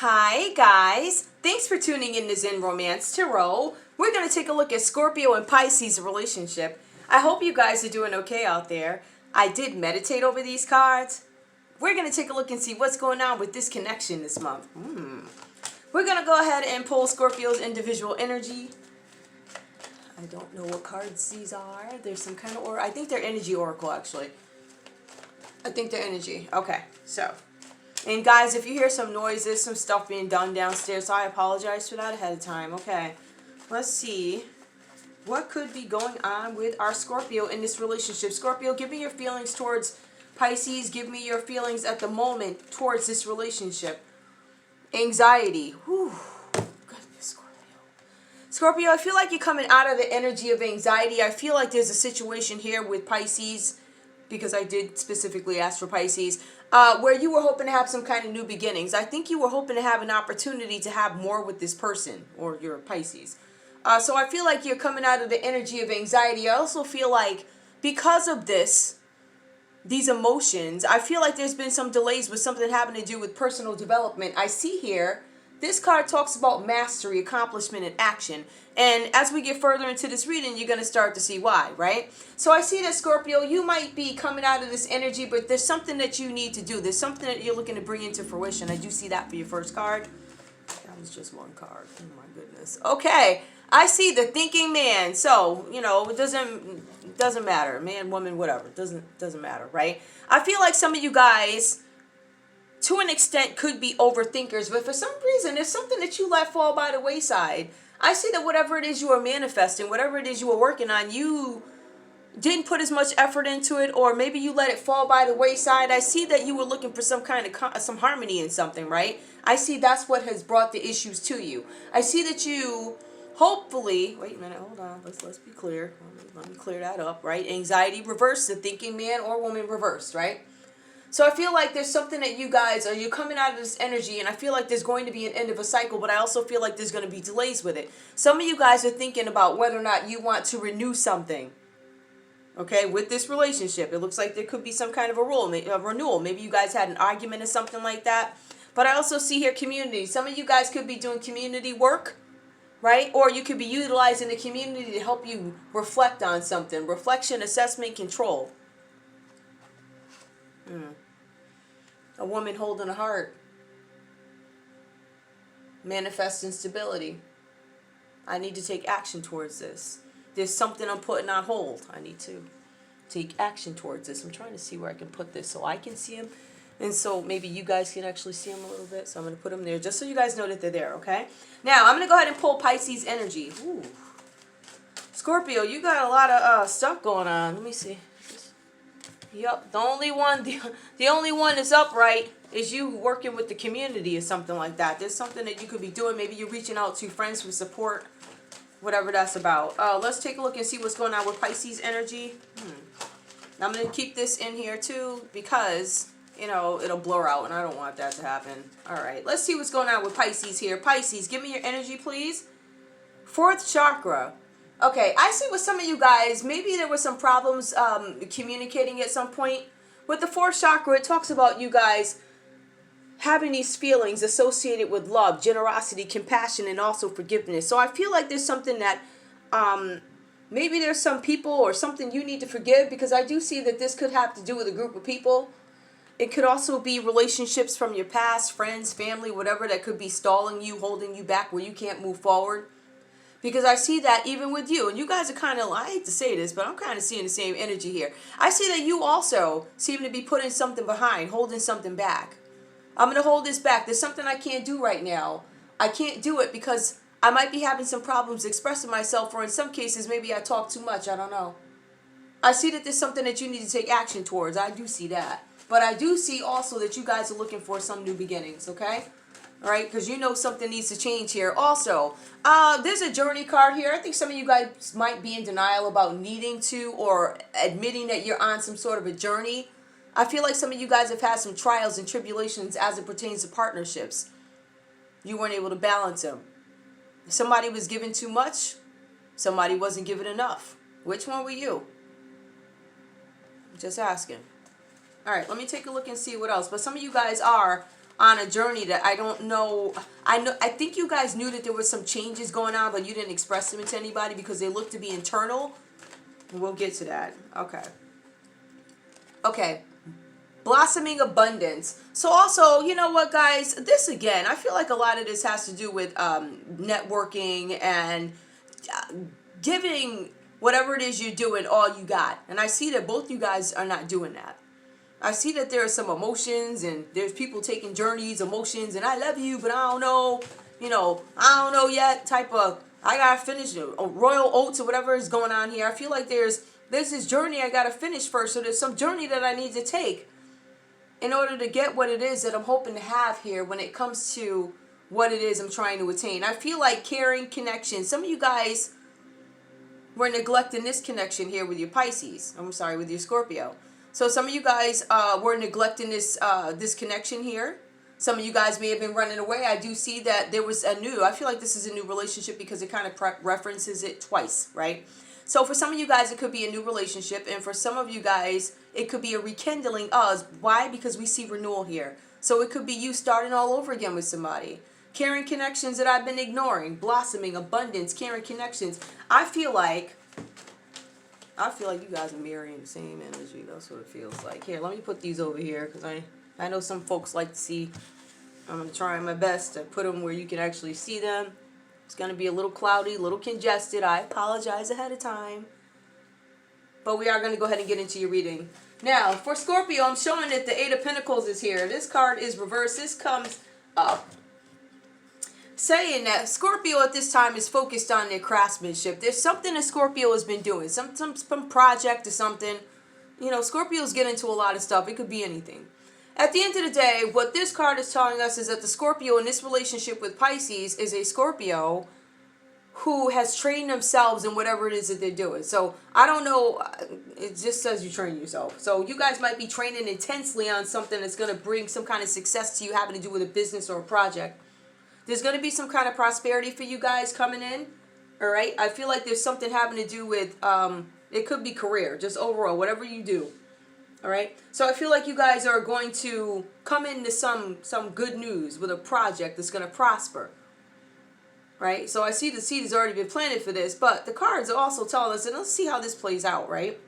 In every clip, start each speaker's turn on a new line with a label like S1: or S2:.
S1: Hi guys, thanks for tuning in to Zen Romance Tarot. We're going to take a look at Scorpio and Pisces relationship. I hope you guys are doing okay out there. I did meditate over these cards. We're going to take a look and see what's going on with this connection this month. We're going to go ahead and pull Scorpio's individual energy. I don't know what cards these are. There's some kind of oracle. I think they're energy oracle actually. I think they're energy. Okay, so. And guys, if you hear some noises, some stuff being done downstairs, so I apologize for that ahead of time. Okay, let's see. What could be going on with our Scorpio in this relationship? Scorpio, give me your feelings towards Pisces. Give me your feelings at the moment towards this relationship. Anxiety. Whew. Goodness, Scorpio. Scorpio, I feel like you're coming out of the energy of anxiety. I feel like there's a situation here with Pisces, because I did specifically ask for Pisces, where you were hoping to have some kind of new beginnings. I think you were hoping to have an opportunity to have more with this person, or your Pisces. So I feel like you're coming out of the energy of anxiety. I also feel like because of these emotions, I feel like there's been some delays with something having to do with personal development. I see here, this card talks about mastery, accomplishment, and action. And as we get further into this reading, you're going to start to see why, right? So I see that, Scorpio, you might be coming out of this energy, but there's something that you need to do. There's something that you're looking to bring into fruition. I do see that for your first card. That was just one card. Oh, my goodness. Okay. I see the thinking man. So, you know, it doesn't matter. Man, woman, whatever. It doesn't matter, right? I feel like some of you guys, to an extent, could be overthinkers, but for some reason, there's something that you let fall by the wayside. I see that whatever it is you are manifesting, whatever it is you are working on, you didn't put as much effort into it, or maybe you let it fall by the wayside. I see that you were looking for some kind of some harmony in something, right? I see that's what has brought the issues to you. I see that you hopefully, wait a minute, hold on, let's be clear. Let me clear that up, right? Anxiety reversed, the thinking man or woman reversed, right? So I feel like there's something that you guys, are you coming out of this energy, and I feel like there's going to be an end of a cycle, but I also feel like there's going to be delays with it. Some of you guys are thinking about whether or not you want to renew something, okay, with this relationship. It looks like there could be some kind of a renewal. Maybe you guys had an argument or something like that. But I also see here community. Some of you guys could be doing community work, right? Or you could be utilizing the community to help you reflect on something. Reflection, assessment, control. A woman holding a heart. Manifesting stability. I need to take action towards this. There's something I'm putting on hold. I need to take action towards this. I'm trying to see where I can put this so I can see them. And so maybe you guys can actually see them a little bit. So I'm going to put them there just so you guys know that they're there, okay? Now, I'm going to go ahead and pull Pisces energy. Ooh. Scorpio, you got a lot of stuff going on. Let me see. Yep, the only one that's upright is you working with the community or something like that. There's something that you could be doing. Maybe you're reaching out to friends for support, whatever that's about. Let's take a look and see what's going on with Pisces energy. I'm going to keep this in here too because, you know, it'll blur out and I don't want that to happen. All right, let's see what's going on with Pisces here. Pisces, give me your energy, please. Fourth chakra. Okay, I see with some of you guys, maybe there were some problems communicating at some point. With the fourth chakra, it talks about you guys having these feelings associated with love, generosity, compassion, and also forgiveness. So I feel like there's something that maybe there's some people or something you need to forgive, because I do see that this could have to do with a group of people. It could also be relationships from your past, friends, family, whatever, that could be stalling you, holding you back where you can't move forward. Because I see that even with you, and you guys are kind of, I hate to say this, but I'm kind of seeing the same energy here. I see that you also seem to be putting something behind, holding something back. I'm going to hold this back. There's something I can't do right now. I can't do it because I might be having some problems expressing myself, or in some cases, maybe I talk too much. I don't know. I see that there's something that you need to take action towards. I do see that. But I do see also that you guys are looking for some new beginnings, okay? All right, because you know something needs to change here. Also, there's a journey card here. I think some of you guys might be in denial about needing to or admitting that you're on some sort of a journey. I feel like some of you guys have had some trials and tribulations as it pertains to partnerships. You weren't able to balance them. Somebody was given too much. Somebody wasn't given enough. Which one were you? Just asking. All right, let me take a look and see what else. But some of you guys are on a journey that I don't know. I think you guys knew that there was some changes going on, but you didn't express them to anybody because they look to be internal. We'll get to that. Okay. Okay. Blossoming abundance. So also, you know what, guys? This again, I feel like a lot of this has to do with networking and giving whatever it is you're doing all you got. And I see that both you guys are not doing that. I see that there are some emotions and there's people taking journeys, emotions, and I love you, but I don't know, I don't know yet type of, I gotta finish royal oats or whatever is going on here. I feel like there's this journey I gotta finish first. So there's some journey that I need to take in order to get what it is that I'm hoping to have here when it comes to what it is I'm trying to attain. I feel like caring connection. Some of you guys were neglecting this connection here with your Pisces. I'm sorry, with your Scorpio. So some of you guys were neglecting this this connection here. Some of you guys may have been running away. I do see that there was I feel like this is a new relationship because it kind of references it twice, right? So for some of you guys, it could be a new relationship. And for some of you guys, it could be a rekindling of. Why? Because we see renewal here. So it could be you starting all over again with somebody. Caring connections that I've been ignoring. Blossoming, abundance, caring connections. I feel like you guys are mirroring the same energy. That's what it feels like. Here, let me put these over here because I know some folks like to see. I'm going to try my best to put them where you can actually see them. It's going to be a little cloudy, a little congested. I apologize ahead of time. But we are going to go ahead and get into your reading. Now, for Scorpio, I'm showing that the Eight of Pentacles is here. This card is reversed. This comes up saying that Scorpio at this time is focused on their craftsmanship. There's something that Scorpio has been doing. Some project or something. Scorpios get into a lot of stuff. It could be anything. At the end of the day, what this card is telling us is that the Scorpio in this relationship with Pisces is a Scorpio who has trained themselves in whatever it is that they're doing. So, I don't know, it just says you train yourself. So, you guys might be training intensely on something that's going to bring some kind of success to you having to do with a business or a project. There's going to be some kind of prosperity for you guys coming in, all right? I feel like there's something having to do with, it could be career, just overall, whatever you do. All right. So I feel like you guys are going to come into some good news with a project that's going to prosper. Right. So I see the seed has already been planted for this, but the cards are also telling us, and let's see how this plays out. Right.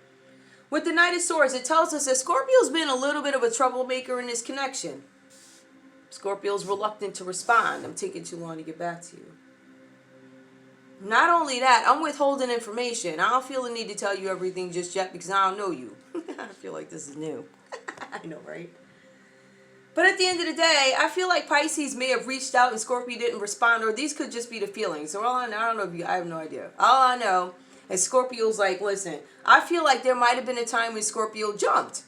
S1: With the Knight of Swords, it tells us that Scorpio's been a little bit of a troublemaker in this connection. Scorpio's reluctant to respond. I'm taking too long to get back to you. Not only that, I'm withholding information. I don't feel the need to tell you everything just yet because I don't know you. I feel like this is new. I know, right? But at the end of the day, I feel like Pisces may have reached out and Scorpio didn't respond, or these could just be the feelings. So I don't know if you, I have no idea. All I know is Scorpio's like, listen, I feel like there might have been a time when Scorpio jumped.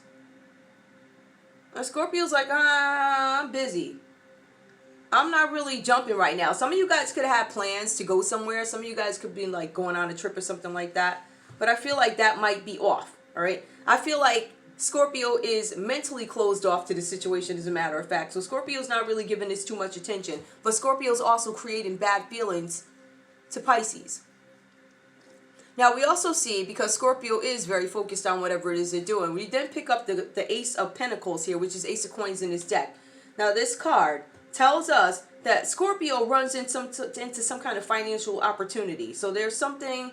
S1: And Scorpio's like, I'm busy. I'm not really jumping right now. Some of you guys could have plans to go somewhere. Some of you guys could be like going on a trip or something like that. But I feel like that might be off. All right. I feel like Scorpio is mentally closed off to the situation, as a matter of fact. So Scorpio's not really giving this too much attention. But Scorpio's also creating bad feelings to Pisces. Now, we also see, because Scorpio is very focused on whatever it is they're doing, we then pick up the Ace of Pentacles here, which is Ace of Coins in his deck. Now, this card tells us that Scorpio runs into some kind of financial opportunity. So there's something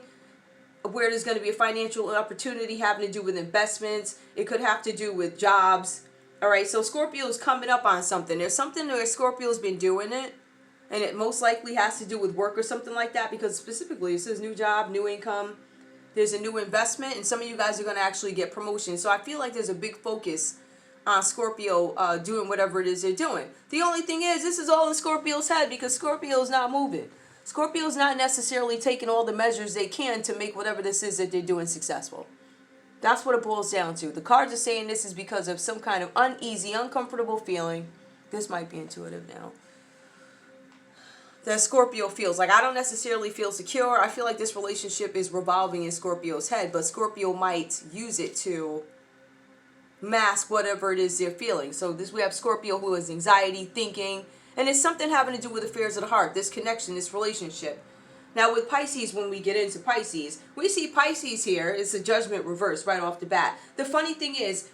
S1: where there's going to be a financial opportunity having to do with investments. It could have to do with jobs. All right, so Scorpio is coming up on something. There's something where Scorpio's been doing it, and it most likely has to do with work or something like that, because specifically it says new job, new income. There's a new investment, and some of you guys are going to actually get promotions. So I feel like there's a big focus on Scorpio doing whatever it is they're doing. The only thing is, this is all in Scorpio's head, because Scorpio's not moving. Scorpio's not necessarily taking all the measures they can to make whatever this is that they're doing successful. That's what it boils down to. The cards are saying this is because of some kind of uneasy, uncomfortable feeling. This might be intuitive now. That Scorpio feels like, I don't necessarily feel secure. I feel like this relationship is revolving in Scorpio's head, but Scorpio might use it to mask whatever it is they're feeling. So we have Scorpio who has anxiety, thinking, and it's something having to do with affairs of the heart, this connection, this relationship. Now with Pisces, when we get into Pisces, we see Pisces here is a judgment reversed right off the bat. The funny thing is,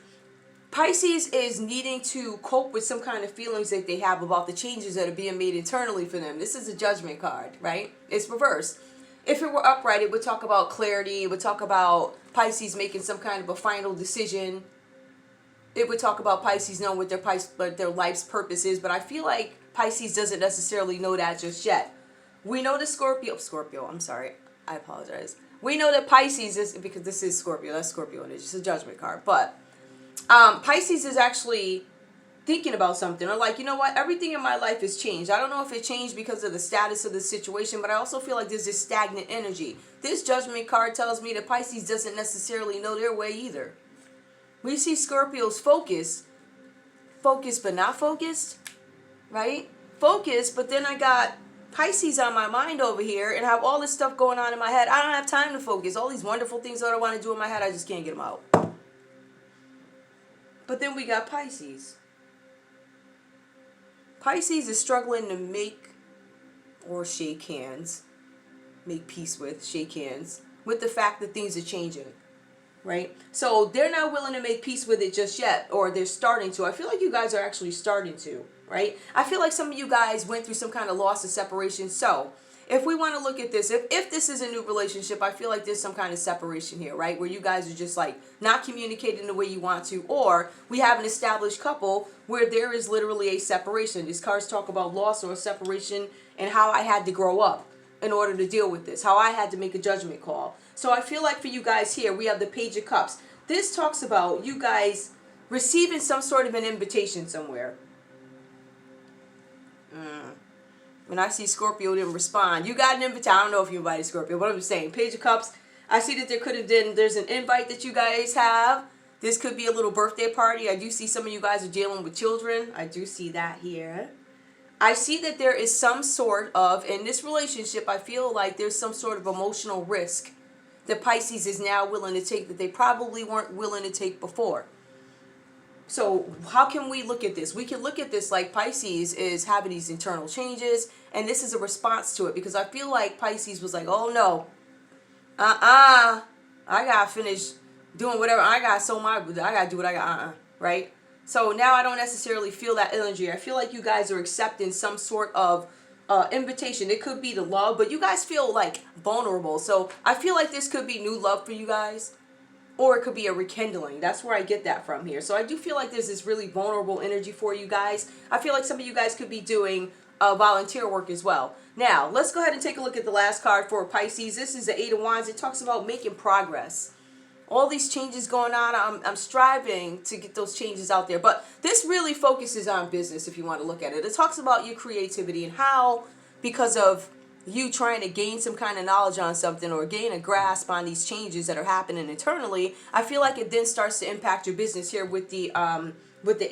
S1: Pisces is needing to cope with some kind of feelings that they have about the changes that are being made internally for them. This is a Judgment card, right? It's reversed. If it were upright, it would talk about clarity. It would talk about Pisces making some kind of a final decision. It would talk about Pisces knowing what their life's purpose is. But I feel like Pisces doesn't necessarily know that just yet. We know that Scorpio, I'm sorry. I apologize. We know that Pisces is, because this is Scorpio. That's Scorpio and it's just a Judgment card. But Pisces is actually thinking about something, or like, you know what, everything in my life has changed. I don't know if it changed because of the status of the situation, but I also feel like there's this stagnant energy. This Judgment card tells me that Pisces doesn't necessarily know their way either. We see Scorpio's focused but not focused, right? Focused, but then I got Pisces on my mind over here and I have all this stuff going on in my head. I don't have time to focus. All these wonderful things that I want to do in my head, I just can't get them out. But then we got Pisces. Pisces is struggling to make or shake hands, make peace with, shake hands with the fact that things are changing, right? So they're not willing to make peace with it just yet, or they're starting to. I feel like you guys are actually starting to, right? I feel like some of you guys went through some kind of loss or separation. So if we want to look at this, if this is a new relationship, I feel like there's some kind of separation here, right? Where you guys are just like not communicating the way you want to, or we have an established couple where there is literally a separation. These cards talk about loss or separation and how I had to grow up in order to deal with this, how I had to make a judgment call. So I feel like for you guys here, we have the Page of Cups. This talks about you guys receiving some sort of an invitation somewhere. When I see Scorpio didn't respond, you got an invitation. I don't know if you invited Scorpio, but I'm just saying, Page of Cups, I see that there could have been, there's an invite that you guys have. This could be a little birthday party. I do see some of you guys are dealing with children. I do see that here. I see that there is some sort of, in this relationship, I feel like there's some sort of emotional risk that Pisces is now willing to take that they probably weren't willing to take before. So how can we look at this? We can look at this like Pisces is having these internal changes, and this is a response to it, because I feel like Pisces was like, oh no, I gotta finish doing whatever I got. I gotta do what I got, right? So now I don't necessarily feel that energy. I feel like you guys are accepting some sort of invitation. It could be to love, but you guys feel like vulnerable. So I feel like this could be new love for you guys. Or it could be a rekindling. That's where I get that from here. So I do feel like there's this really vulnerable energy for you guys. I feel like some of you guys could be doing volunteer work as well. Now, let's go ahead and take a look at the last card for Pisces. This is the Eight of Wands. It talks about making progress. All these changes going on, I'm striving to get those changes out there. But this really focuses on business if you want to look at it. It talks about your creativity and how, because of you trying to gain some kind of knowledge on something or gain a grasp on these changes that are happening internally, I feel like it then starts to impact your business here with the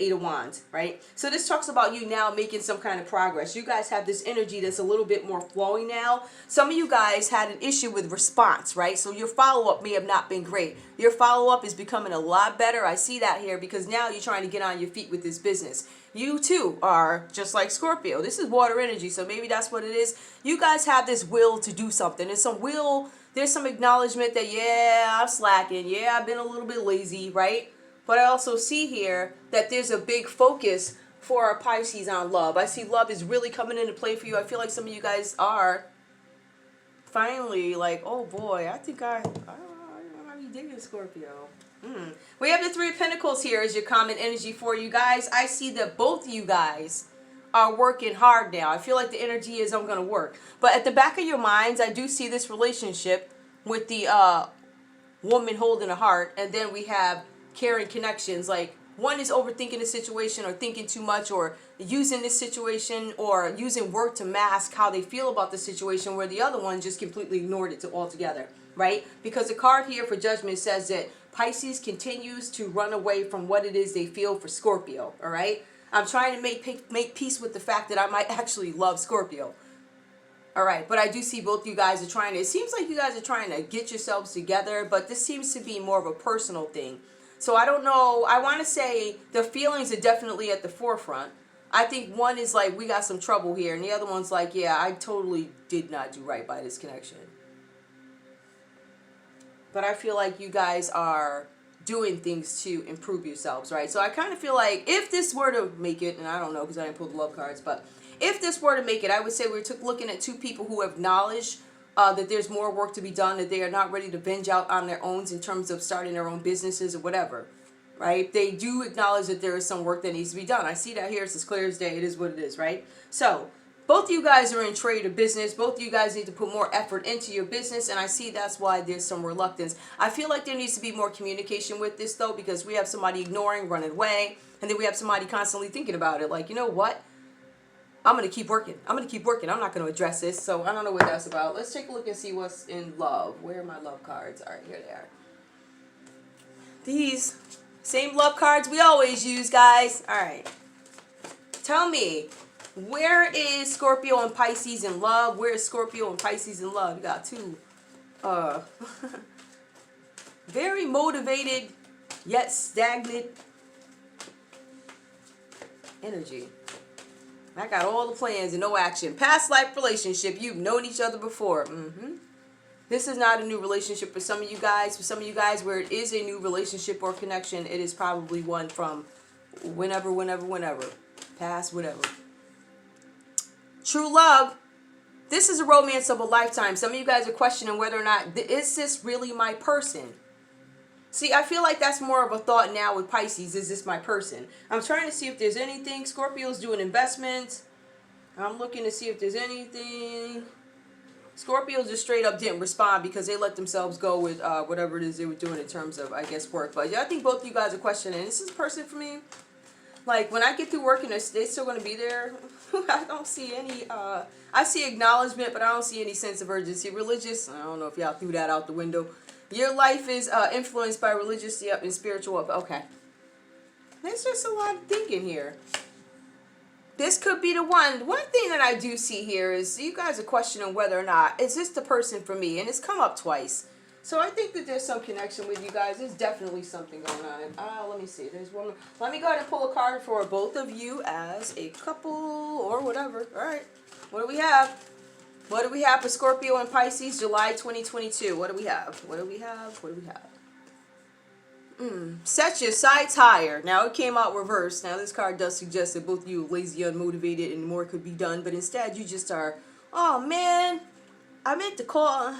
S1: Eight of Wands, right? So this talks about you now making some kind of progress. You guys have this energy that's a little bit more flowing now. Some of you guys had an issue with response, right? So your follow-up may have not been great. Your follow-up is becoming a lot better. I see that here because now you're trying to get on your feet with this business. You too are just like Scorpio. This is water energy, so maybe that's what it is. You guys have this will to do something. There's some will, there's some acknowledgement that, yeah, I'm slacking. Yeah, I've been a little bit lazy, right? But I also see here that there's a big focus for our Pisces on love. I see love is really coming into play for you. I feel like some of you guys are finally like, oh boy, I think I might be digging Scorpio. We have the Three of Pentacles here as your common energy for you guys. I see that both of you guys are working hard now. I feel like the energy is I'm going to work. But at the back of your minds, I do see this relationship with the woman holding a heart. And then we have caring connections. Like one is overthinking the situation or thinking too much or using this situation or using work to mask how they feel about the situation, where the other one just completely ignored it altogether, right? Because the card here for Judgment says that Pisces continues to run away from what it is they feel for Scorpio, all right? I'm trying to make peace with the fact that I might actually love Scorpio. All right, but I do see both you guys are trying to, it seems like you guys are trying to get yourselves together, but this seems to be more of a personal thing. So I don't know, I want to say the feelings are definitely at the forefront. I think one is like, we got some trouble here, and the other one's like, yeah, I totally did not do right by this connection. But I feel like you guys are doing things to improve yourselves, right? So I kind of feel like if this were to make it, and I don't know because I didn't pull the love cards, but if this were to make it, I would say we're looking at two people who have knowledge that there's more work to be done, that they are not ready to venge out on their own in terms of starting their own businesses or whatever, right? They do acknowledge that there is some work that needs to be done. I see that here. It's as clear as day. It is what it is, right? So both of you guys are in trade or business. Both of you guys need to put more effort into your business, and I see that's why there's some reluctance. I feel like there needs to be more communication with this, though, because we have somebody ignoring, running away, and then we have somebody constantly thinking about it. Like, you know what? I'm going to keep working. I'm going to keep working. I'm not going to address this, so I don't know what that's about. Let's take a look and see what's in love. Where are my love cards? All right, here they are. These same love cards we always use, guys. All right. Tell me. Where is Scorpio and Pisces in love? Where is Scorpio and Pisces in love? You got two very motivated yet stagnant energy. I got all the plans and no action. Past life relationship. You've known each other before. This is not a new relationship for some of you guys. For some of you guys where it is a new relationship or connection, it is probably one from whenever. Past whatever. True love. This is a romance of a lifetime. Some of you guys are questioning whether or not, is this really my person? See, I feel like that's more of a thought now with Pisces. Is this my person? I'm trying to see if there's anything. Scorpio's doing investments. I'm looking to see if there's anything. Scorpio just straight up didn't respond because they let themselves go with whatever it is they were doing in terms of, I guess, work. But yeah, I think both of you guys are questioning, is this person for me? Like, when I get through working, they're still going to be there. I don't see any, I see acknowledgement, but I don't see any sense of urgency. Religious, I don't know if y'all threw that out the window. Your life is influenced by religious, yep, and spiritual. Okay. There's just a lot of thinking here. This could be the one. One thing that I do see here is you guys are questioning whether or not, is this the person for me? And it's come up twice. So I think that there's some connection with you guys. There's definitely something going on. Let me see. There's one more. Let me go ahead and pull a card for both of you as a couple or whatever. All right. What do we have? What do we have for Scorpio and Pisces, July 2022? What do we have? What do we have? What do we have? Set your sights higher. Now, it came out reversed. Now, this card does suggest that both of you are lazy, unmotivated, and more could be done. But instead, you just are, oh, man, I meant to call.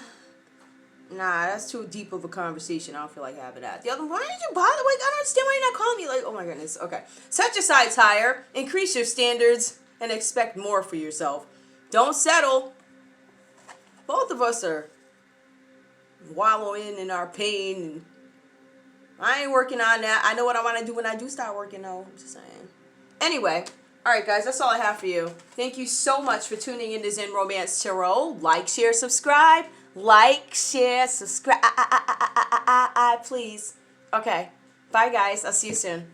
S1: Nah, that's too deep of a conversation. I don't feel like having that. The other one, why did you bother? Like, I don't understand why you're not calling me. Like, oh, my goodness. Okay. Set your sights higher. Increase your standards. And expect more for yourself. Don't settle. Both of us are wallowing in our pain, and I ain't working on that. I know what I want to do when I do start working, though. I'm just saying. Anyway, all right, guys, that's all I have for you. Thank you so much for tuning in to Zen Romance Tarot. Like, share, subscribe. Like, share, subscribe, please. Okay, bye, guys. I'll see you soon.